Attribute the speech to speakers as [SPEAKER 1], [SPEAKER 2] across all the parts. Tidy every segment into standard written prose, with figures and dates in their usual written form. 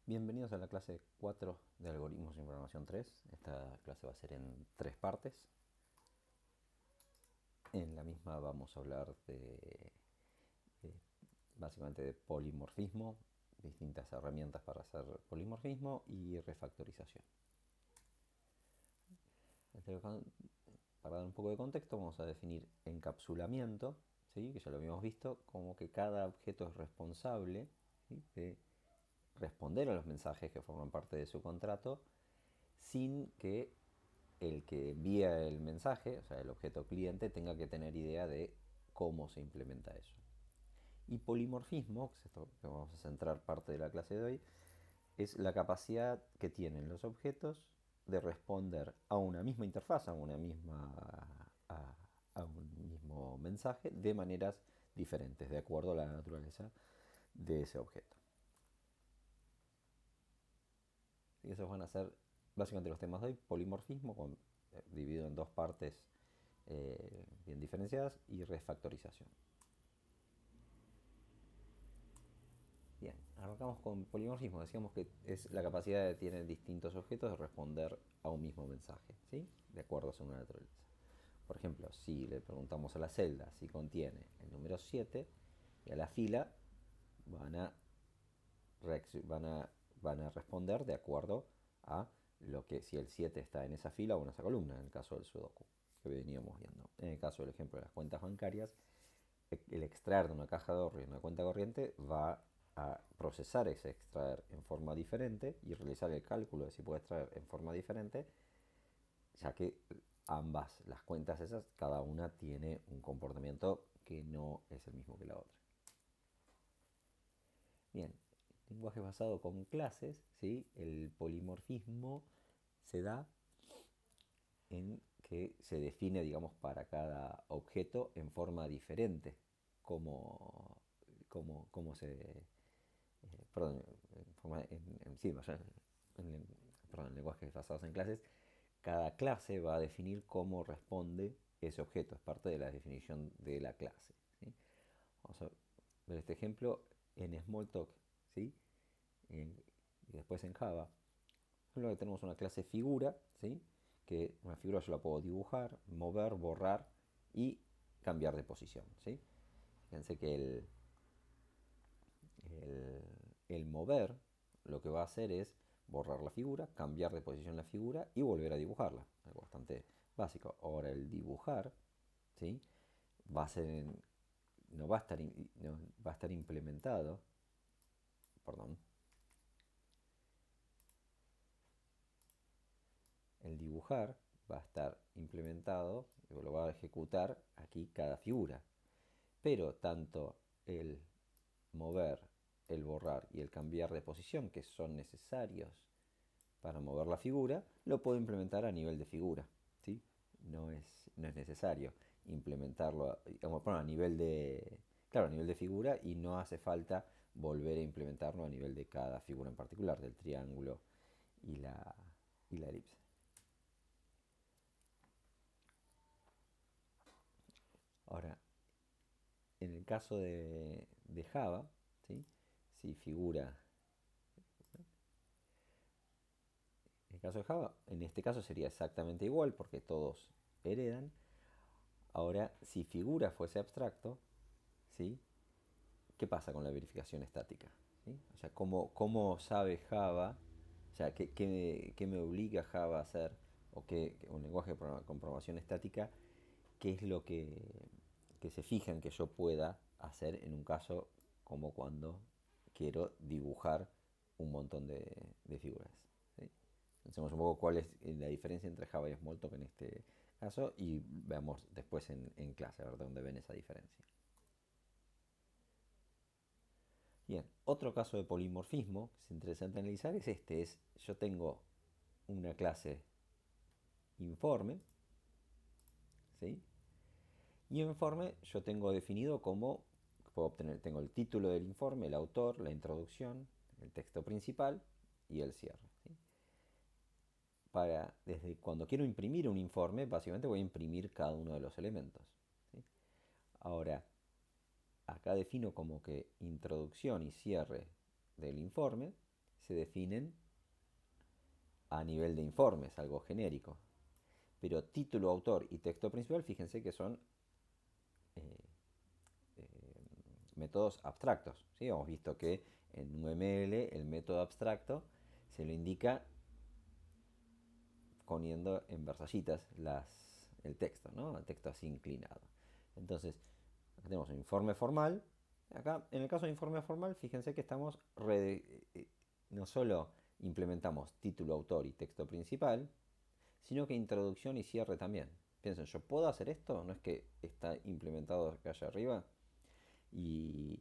[SPEAKER 1] Bienvenidos a la clase 4 de Algoritmos en Programación 3. Esta clase va a ser en 3 partes. En la misma vamos a hablar básicamente de polimorfismo, distintas herramientas para hacer polimorfismo y refactorización. Para dar un poco de contexto, vamos a definir encapsulamiento, ¿sí? Que ya lo habíamos visto, como que cada objeto es responsable, ¿sí?, de responder a los mensajes que forman parte de su contrato sin que el que envía el mensaje, o sea, el objeto cliente, tenga que tener idea de cómo se implementa eso. Y polimorfismo, que es esto que vamos a centrar parte de la clase de hoy, es la capacidad que tienen los objetos de responder a una misma interfaz, a un mismo mensaje de maneras diferentes, de acuerdo a la naturaleza de ese objeto. Y esos van a ser básicamente los temas de hoy: polimorfismo, dividido en 2 partes bien diferenciadas, y refactorización. Bien, arrancamos con polimorfismo. Decíamos que es la capacidad que tienen distintos objetos de responder a un mismo mensaje, ¿sí?, de acuerdo a su naturaleza. Por ejemplo, si le preguntamos a la celda si contiene el número 7, y a la fila van a, van a, van a responder de acuerdo a lo que, si el 7 está en esa fila o en esa columna, en el caso del sudoku que veníamos viendo. En el caso del ejemplo de las cuentas bancarias, el extraer de una caja de ahorro y una cuenta corriente va a procesar ese extraer en forma diferente y realizar el cálculo de si puede extraer en forma diferente, ya que ambas las cuentas esas, cada una tiene un comportamiento que no es el mismo que la otra. Bien, lenguaje basado con clases, ¿sí? El polimorfismo se da en que se define, digamos, para cada objeto en forma diferente, como, como se... perdón, sí, perdón, en lenguajes basados en clases, cada clase va a definir cómo responde ese objeto, es parte de la definición de la clase, ¿sí? Vamos a ver este ejemplo en Smalltalk, ¿sí? Y después en Java. Por ejemplo, tenemos una clase figura, ¿sí?, que una figura yo la puedo dibujar, mover, borrar y cambiar de posición, ¿sí? Fíjense que el mover lo que va a hacer es borrar la figura, cambiar de posición la figura y volver a dibujarla. Algo bastante básico. Ahora el dibujar, ¿sí?, va a ser no va a estar, no, va a estar implementado, perdón, el dibujar va a estar implementado, lo va a ejecutar aquí cada figura. Pero tanto el mover, el borrar y el cambiar de posición, que son necesarios para mover la figura, lo puedo implementar a nivel de figura, ¿sí? No es necesario implementarlo, digamos, bueno, a nivel de, claro, a nivel de figura, y no hace falta volver a implementarlo a nivel de cada figura en particular, del triángulo y la elipse. Ahora, en el caso de Java, ¿sí?, si figura, en el caso de Java, en este caso sería exactamente igual porque todos heredan. Ahora, si figura fuese abstracto, ¿sí?, ¿qué pasa con la verificación estática? ¿Sí? O sea, ¿cómo sabe Java? O sea, ¿qué me obliga Java a hacer? O un lenguaje con programación estática, ¿qué es lo que se fija en que yo pueda hacer en un caso como cuando quiero dibujar un montón de figuras? ¿Sí? Pensemos un poco cuál es la diferencia entre Java y Smalltalk en este caso, y veamos después en clase a ver de dónde ven esa diferencia. Bien, otro caso de polimorfismo que es interesante analizar es este: yo tengo una clase informe, ¿sí?, y en informe yo tengo definido cómo puedo obtener, tengo el título del informe, el autor, la introducción, el texto principal y el cierre, ¿sí? Desde cuando quiero imprimir un informe, básicamente voy a imprimir cada uno de los elementos, ¿sí? Ahora, acá defino como que introducción y cierre del informe se definen a nivel de informes, algo genérico. Pero título, autor y texto principal, fíjense que son eh, métodos abstractos. ¿Sí? Hemos visto que en UML el método abstracto se lo indica poniendo en versallitas el texto, ¿no? El texto así inclinado. Entonces, acá tenemos un informe formal. Acá, en el caso de informe formal, fíjense que estamos no solo implementamos título, autor y texto principal, sino que introducción y cierre también. Piensen, ¿yo puedo hacer esto? ¿No es que está implementado acá allá arriba? ¿Y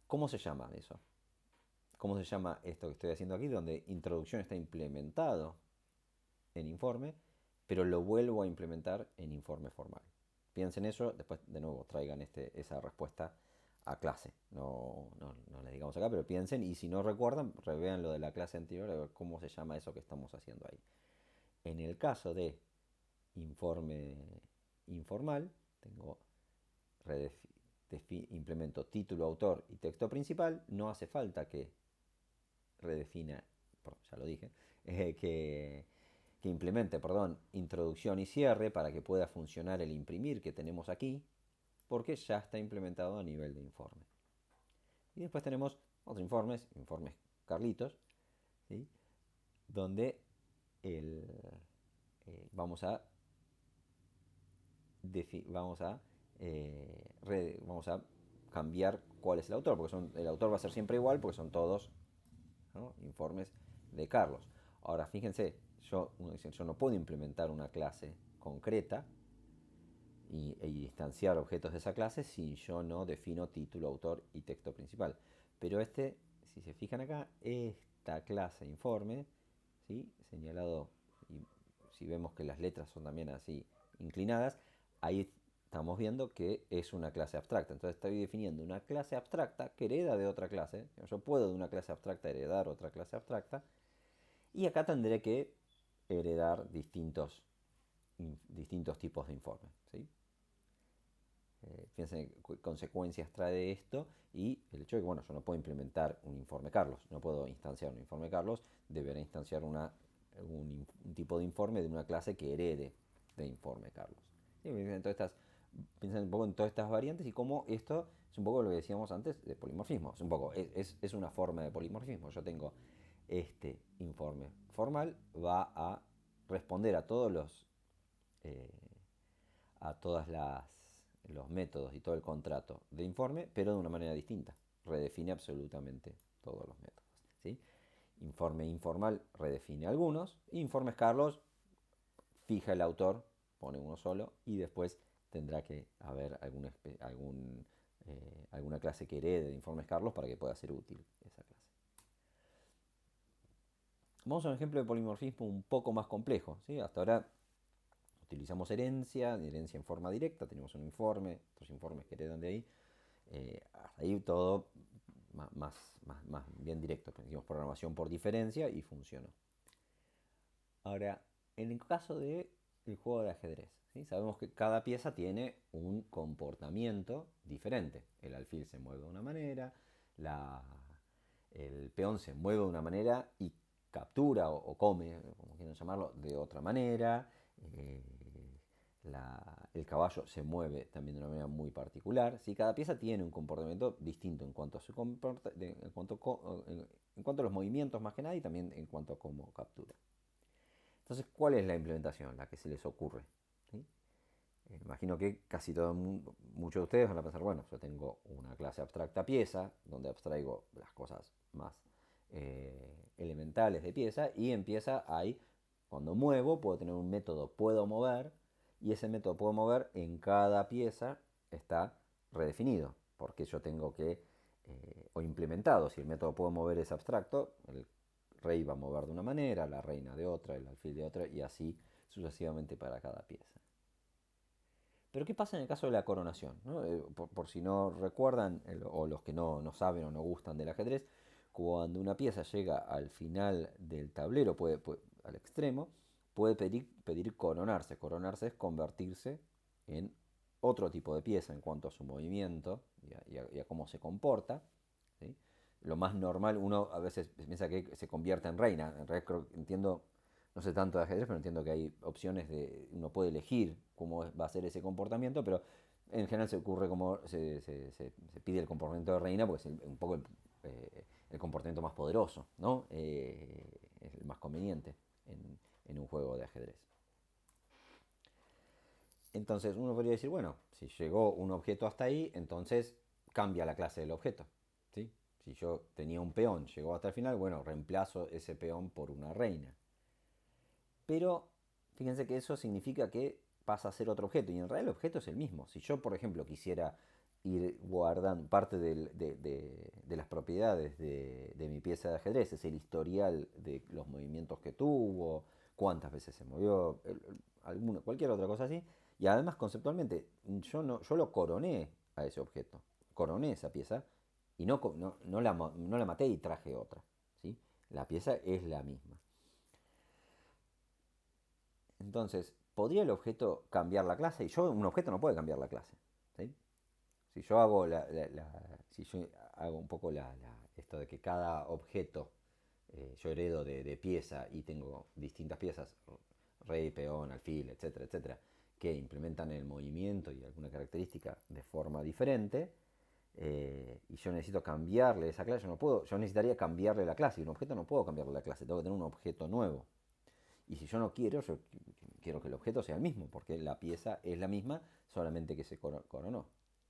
[SPEAKER 1] cómo se llama eso? ¿Cómo se llama esto que estoy haciendo aquí? Donde introducción está implementado en informe, pero lo vuelvo a implementar en informe formal. Piensen eso, después de nuevo traigan esa respuesta a clase. No les digamos acá, pero piensen, y si no recuerdan, revean lo de la clase anterior, a ver cómo se llama eso que estamos haciendo ahí. En el caso de informe informal, tengo implemento título, autor y texto principal. No hace falta que redefina, ya lo dije, que implemente, perdón, introducción y cierre para que pueda funcionar el imprimir que tenemos aquí, porque ya está implementado a nivel de informe. Y después tenemos otros informes Carlitos, ¿sí? Donde vamos a vamos a cambiar cuál es el autor, porque el autor va a ser siempre igual, porque son todos, ¿no?, informes de Carlos. Ahora, fíjense, uno dice, yo no puedo implementar una clase concreta e instanciar objetos de esa clase si yo no defino título, autor y texto principal. Pero si se fijan acá, esta clase informe, ¿sí?, señalado, y si vemos que las letras son también así inclinadas, ahí estamos viendo que es una clase abstracta. Entonces estoy definiendo una clase abstracta que hereda de otra clase. Yo puedo de una clase abstracta heredar otra clase abstracta. Y acá tendré que heredar distintos tipos de informes, ¿sí? Piensen qué consecuencias trae esto y el hecho de que, bueno, yo no puedo implementar un informe Carlos, no puedo instanciar un informe Carlos, deberé instanciar un tipo de informe de una clase que herede de informe Carlos. ¿Sí? Piensen un poco en todas estas variantes y cómo esto es un poco lo que decíamos antes de polimorfismo. Es una forma de polimorfismo. Yo tengo este informe formal, va a responder a todos eh, a todas los métodos y todo el contrato de informe, pero de una manera distinta. Redefine absolutamente todos los métodos, ¿sí? Informe informal redefine algunos. Informes Carlos fija el autor, pone uno solo, y después tendrá que haber alguna clase que herede de informes Carlos para que pueda ser útil esa clase. Vamos a un ejemplo de polimorfismo un poco más complejo, ¿sí? Hasta ahora utilizamos herencia en forma directa, tenemos un informe, otros informes que heredan de ahí. Hasta ahí todo más bien directo. Hicimos programación por diferencia y funcionó. Ahora, en el caso del juego de ajedrez, ¿sí?, sabemos que cada pieza tiene un comportamiento diferente. El alfil se mueve de una manera, el peón se mueve de una manera y captura o come, como quieran llamarlo, de otra manera. Eh, el caballo se mueve también de una manera muy particular. ¿Sí? Cada pieza tiene un comportamiento distinto en cuanto a su en cuanto a los movimientos más que nada y también en cuanto a cómo captura. Entonces, ¿cuál es la implementación? La que se les ocurre. ¿Sí? Imagino que muchos de ustedes van a pensar, bueno, yo tengo una clase abstracta pieza, donde abstraigo las cosas más elementales de pieza, y en pieza cuando muevo, puedo tener un método puedo mover, y ese método puedo mover en cada pieza está redefinido, porque yo tengo o implementado, si el método puedo mover es abstracto, el rey va a mover de una manera, la reina de otra, el alfil de otra, y así sucesivamente para cada pieza. Pero ¿qué pasa en el caso de la coronación? ¿No? Por si no recuerdan, o los que no saben o no gustan del ajedrez, cuando una pieza llega al final del tablero, al extremo, puede pedir coronarse. Coronarse es convertirse en otro tipo de pieza en cuanto a su movimiento y a cómo se comporta, ¿sí? lo más normal, uno a veces piensa que se convierta en reina. En realidad entiendo, no sé tanto de ajedrez, pero entiendo que hay opciones uno puede elegir cómo va a ser ese comportamiento, pero en general se ocurre como, se pide el comportamiento de reina porque es un poco el comportamiento más poderoso, ¿no? Es el más conveniente en un juego de ajedrez. Entonces uno podría decir, bueno, si llegó un objeto hasta ahí, entonces cambia la clase del objeto. ¿Sí? Si yo tenía un peón, llegó hasta el final, bueno, reemplazo ese peón por una reina. Pero fíjense que eso significa que pasa a ser otro objeto, y en realidad el objeto es el mismo. Si yo, por ejemplo, quisiera ir guardando parte de las propiedades de mi pieza de ajedrez, es el historial de los movimientos que tuvo, cuántas veces se movió, cualquier otra cosa así. Y además, conceptualmente, yo lo coroné a ese objeto, coroné esa pieza y no la maté y traje otra. ¿Sí? La pieza es la misma. Entonces, ¿podría el objeto cambiar la clase? Y un objeto no puede cambiar la clase. ¿Sí? Si yo hago si yo hago un poco esto de que cada objeto yo heredo de pieza y tengo distintas piezas, rey, peón, alfil, etcétera, etcétera, que implementan el movimiento y alguna característica de forma diferente, y yo necesito cambiarle esa clase, yo necesitaría cambiarle la clase, y un objeto no puedo cambiarle la clase, tengo que tener un objeto nuevo. Y si yo no quiero, yo quiero que el objeto sea el mismo, porque la pieza es la misma, solamente que se coronó.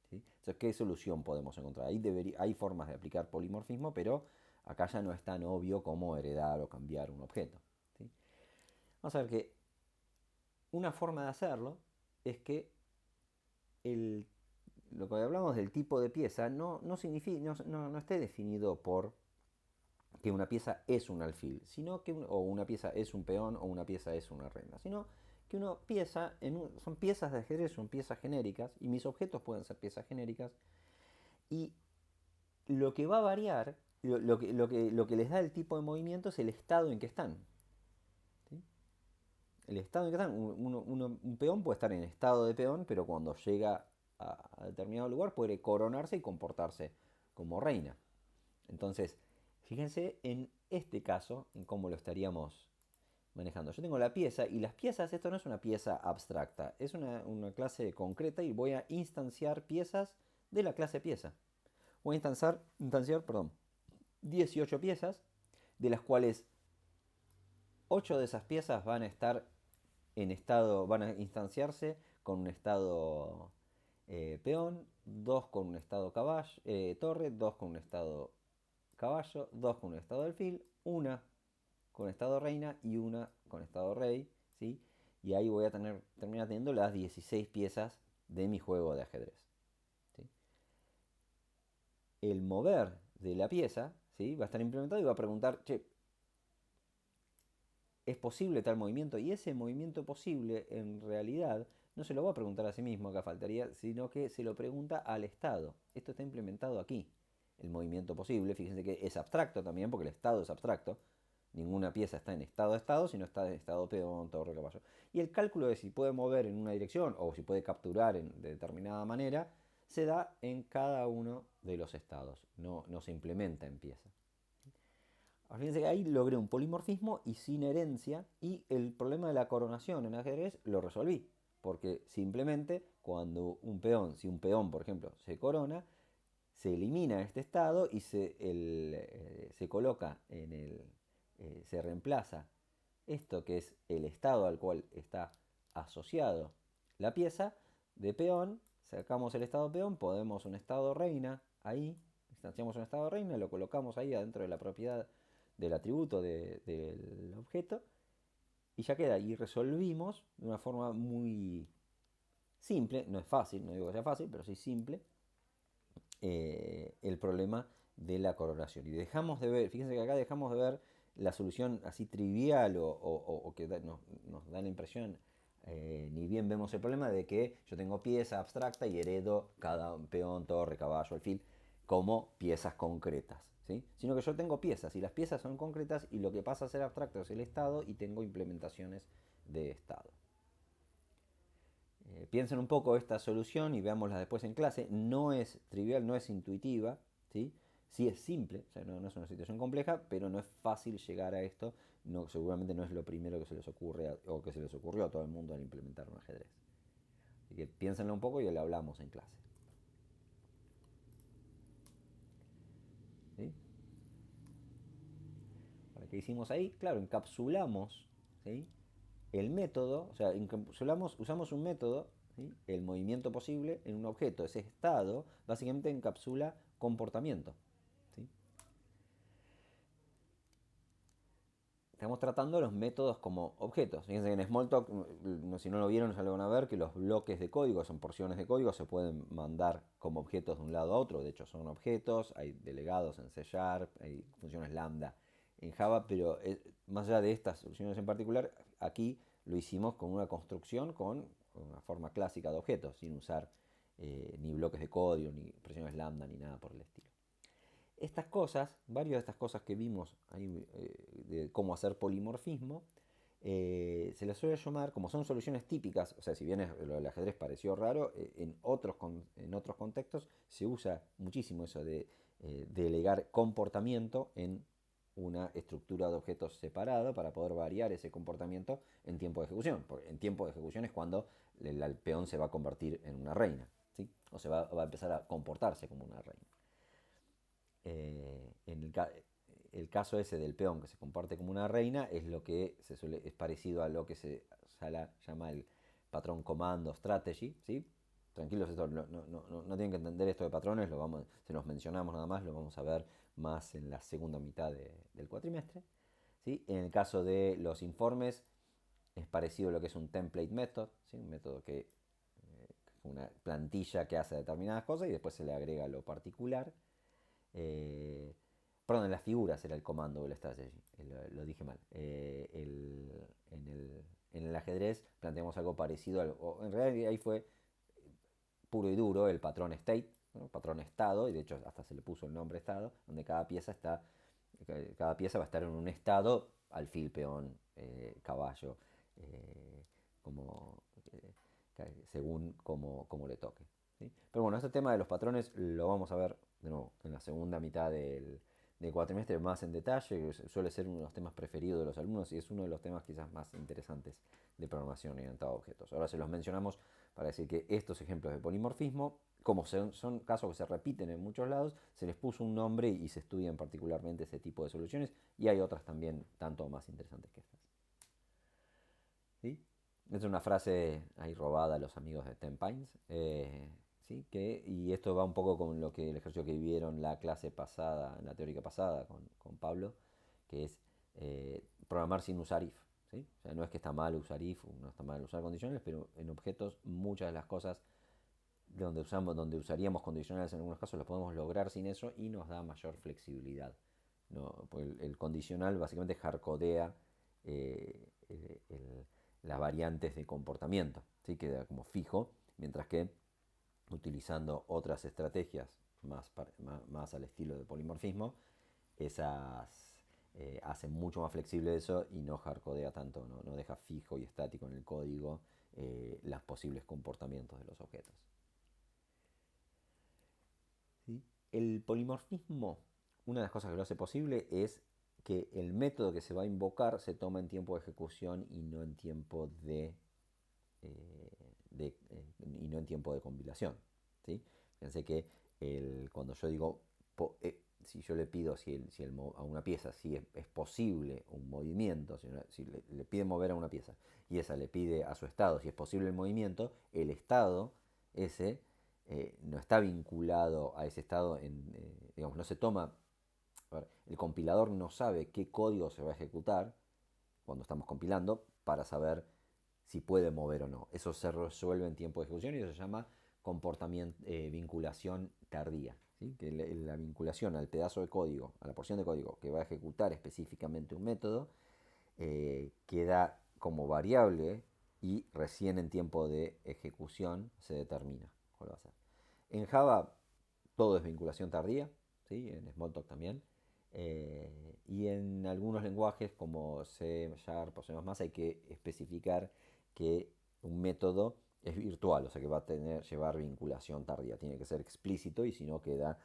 [SPEAKER 1] ¿Sí? Entonces, ¿qué solución podemos encontrar? Hay formas de aplicar polimorfismo, pero acá ya no es tan obvio como heredar o cambiar un objeto. ¿Sí? Vamos a ver que una forma de hacerlo es que el, lo que hablamos del tipo de pieza no, significa, no esté definido por que una pieza es un alfil, sino que o una pieza es un peón o una pieza es una reina, sino que una pieza son piezas de ajedrez, son piezas genéricas y mis objetos pueden ser piezas genéricas y lo que va a variar, lo que les da el tipo de movimiento es el estado en que están. ¿Sí? El estado en que están, un peón puede estar en estado de peón, pero cuando llega a determinado lugar puede coronarse y comportarse como reina. Entonces, fíjense en este caso, en cómo lo estaríamos manejando. Yo tengo la pieza y las piezas, esto no es una pieza abstracta, es una clase concreta y voy a instanciar piezas de la clase pieza. Voy a instanciar 18 piezas, de las cuales 8 de esas piezas van a estar van a instanciarse con un estado peón, 2 con un estado torre, 2 con un estado caballo, 2 con un estado alfil, una con estado reina y una con estado rey, ¿sí? Y ahí voy a terminar teniendo las 16 piezas de mi juego de ajedrez. ¿Sí? El mover de la pieza, ¿sí? Va a estar implementado y va a preguntar, che, ¿es posible tal movimiento? Y ese movimiento posible, en realidad, no se lo va a preguntar a sí mismo, acá faltaría, sino que se lo pregunta al estado. Esto está implementado aquí. El movimiento posible, fíjense que es abstracto también, porque el estado es abstracto. Ninguna pieza está en estado de estado, sino está en estado peón, torre, caballo. Y el cálculo de si puede mover en una dirección o si puede capturar de determinada manera, se da en cada uno de los estados. No se implementa en pieza. Fíjense que ahí logré un polimorfismo y sin herencia, y el problema de la coronación en ajedrez lo resolví. Porque simplemente cuando si un peón, por ejemplo, se corona, se elimina este estado y se coloca se reemplaza esto que es el estado al cual está asociado la pieza de peón, sacamos el estado peón, podemos un estado reina ahí, instanciamos un estado reina, lo colocamos ahí adentro de la propiedad del atributo del objeto y ya queda. Y resolvimos de una forma muy simple, no es fácil, no digo que sea fácil, pero sí simple, el problema de la coronación. Y dejamos de ver, fíjense que acá dejamos de ver la solución así trivial o que nos da la impresión, ni bien vemos el problema de que yo tengo pieza abstracta y heredo cada peón, torre, caballo, alfil como piezas concretas. ¿Sí? Sino que yo tengo piezas y las piezas son concretas y lo que pasa a ser abstracto es el estado y tengo implementaciones de estado. Piensen un poco esta solución y veámosla después en clase. No es trivial, no es intuitiva, ¿sí? Sí es simple, o sea, no es una situación compleja, pero no es fácil llegar a esto. No, seguramente no es lo primero que se les ocurre o que se les ocurrió a todo el mundo al implementar un ajedrez. Así que piénsenlo un poco y lo hablamos en clase. ¿Sí? ¿Para qué hicimos ahí? Claro, encapsulamos, ¿sí?, el método, o sea, usamos un método, ¿sí?, el movimiento posible en un objeto. Ese estado básicamente encapsula comportamiento. ¿Sí? Estamos tratando los métodos como objetos. Fíjense que en Smalltalk, si no lo vieron, ya lo van a ver, que los bloques de código son porciones de código, se pueden mandar como objetos de un lado a otro. De hecho, son objetos, hay delegados en C Sharp, hay funciones lambda en Java, pero más allá de estas soluciones en particular, aquí lo hicimos con una construcción con una forma clásica de objetos, sin usar ni bloques de código, ni expresiones lambda, ni nada por el estilo. Estas cosas, varias de estas cosas que vimos ahí, de cómo hacer polimorfismo, se las suele llamar, como son soluciones típicas, o sea, si bien lo del ajedrez pareció raro, en otros contextos se usa muchísimo eso de delegar comportamiento en una estructura de objetos separada para poder variar ese comportamiento en tiempo de ejecución. Porque en tiempo de ejecución es cuando el peón se va a convertir en una reina, ¿sí? O va a empezar a comportarse como una reina. En el caso ese del peón que se comparte como una reina es lo que es parecido a lo que se llama el patrón comando strategy, ¿sí? Tranquilos, esto no tienen que entender esto de patrones, se los mencionamos nada más, lo vamos a ver más en la segunda mitad del cuatrimestre. ¿Sí? En el caso de los informes es parecido a lo que es un template method, ¿sí? Un método que una plantilla que hace determinadas cosas y después se le agrega lo particular. Eh, Perdón, en las figuras era el comando del strategy, lo dije mal. En el ajedrez planteamos algo parecido, o en realidad ahí fue puro y duro el patrón state, ¿no? Patrón estado, y de hecho hasta se le puso el nombre estado, donde cada pieza va a estar en un estado: alfil, peón, caballo, eh, como, según como le toque. ¿Sí? Pero bueno, este tema de los patrones lo vamos a ver de nuevo en la segunda mitad del cuatrimestre más en detalle. Suele ser uno de los temas preferidos de los alumnos y es uno de los temas quizás más interesantes de programación orientada a objetos. Ahora se los mencionamos para decir que estos ejemplos de polimorfismo, como son casos que se repiten en muchos lados, se les puso un nombre y se estudian particularmente ese tipo de soluciones, y hay otras también tanto más interesantes que estas. ¿Sí? Es una frase ahí robada a los amigos de Ten Pines. ¿Sí? Y esto va un poco con lo que el ejercicio que vivieron la clase pasada, en la teórica pasada con Pablo, que es programar sin usar if. ¿Sí? O sea, no es que está mal usar if, no está mal usar condicionales, pero en objetos muchas de las cosas donde usaríamos condicionales en algunos casos lo podemos lograr sin eso y nos da mayor flexibilidad. ¿No? Pues el condicional básicamente hardcodea las variantes de comportamiento, ¿sí? Queda como fijo, mientras que utilizando otras estrategias más al estilo de polimorfismo, esas hacen mucho más flexible eso y no hardcodea tanto, no deja fijo y estático en el código los posibles comportamientos de los objetos. ¿Sí? El polimorfismo, una de las cosas que lo hace posible es que el método que se va a invocar se toma en tiempo de ejecución y no en tiempo y no en tiempo de compilación. ¿Sí? Fíjense que cuando yo digo, si yo le pido a una pieza si es posible un movimiento, si le pide mover a una pieza y esa le pide a su estado si es posible el movimiento, el estado ese no está vinculado a ese estado, digamos, no se toma, el compilador no sabe qué código se va a ejecutar cuando estamos compilando para saber si puede mover o no. Eso se resuelve en tiempo de ejecución y eso se llama vinculación tardía. ¿Sí? Que la vinculación al pedazo de código, a la porción de código que va a ejecutar específicamente un método, queda como variable y recién en tiempo de ejecución se determina cuál va a ser. En Java todo es vinculación tardía, ¿sí? En Smalltalk también. Y en algunos lenguajes como C, Sharp o C++ hay que especificar que un método es virtual, o sea que va a llevar vinculación tardía, tiene que ser explícito y si no queda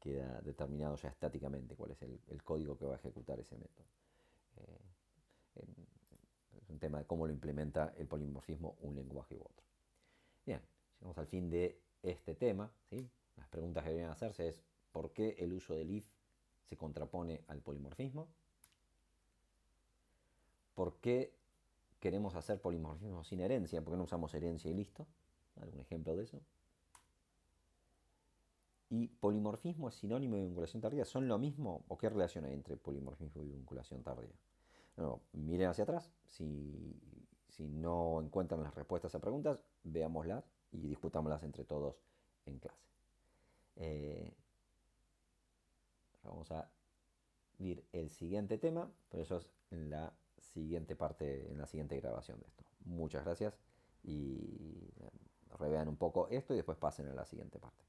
[SPEAKER 1] queda determinado ya estáticamente cuál es el código que va a ejecutar ese método. Es un tema de cómo lo implementa el polimorfismo un lenguaje u otro. Bien, llegamos al fin de este tema, ¿sí? Las preguntas que deberían hacerse es ¿por qué el uso del if se contrapone al polimorfismo? ¿Por qué queremos hacer polimorfismo sin herencia? ¿Por qué no usamos herencia y listo? ¿Algún ejemplo de eso? ¿Y polimorfismo es sinónimo de vinculación tardía? ¿Son lo mismo o qué relación hay entre polimorfismo y vinculación tardía? No, miren hacia atrás. Si no encuentran las respuestas a preguntas, veámoslas y discutámoslas entre todos en clase. Vamos a ver el siguiente tema, pero eso es en la siguiente parte, en la siguiente grabación de esto. Muchas gracias y revean un poco esto y después pasen a la siguiente parte.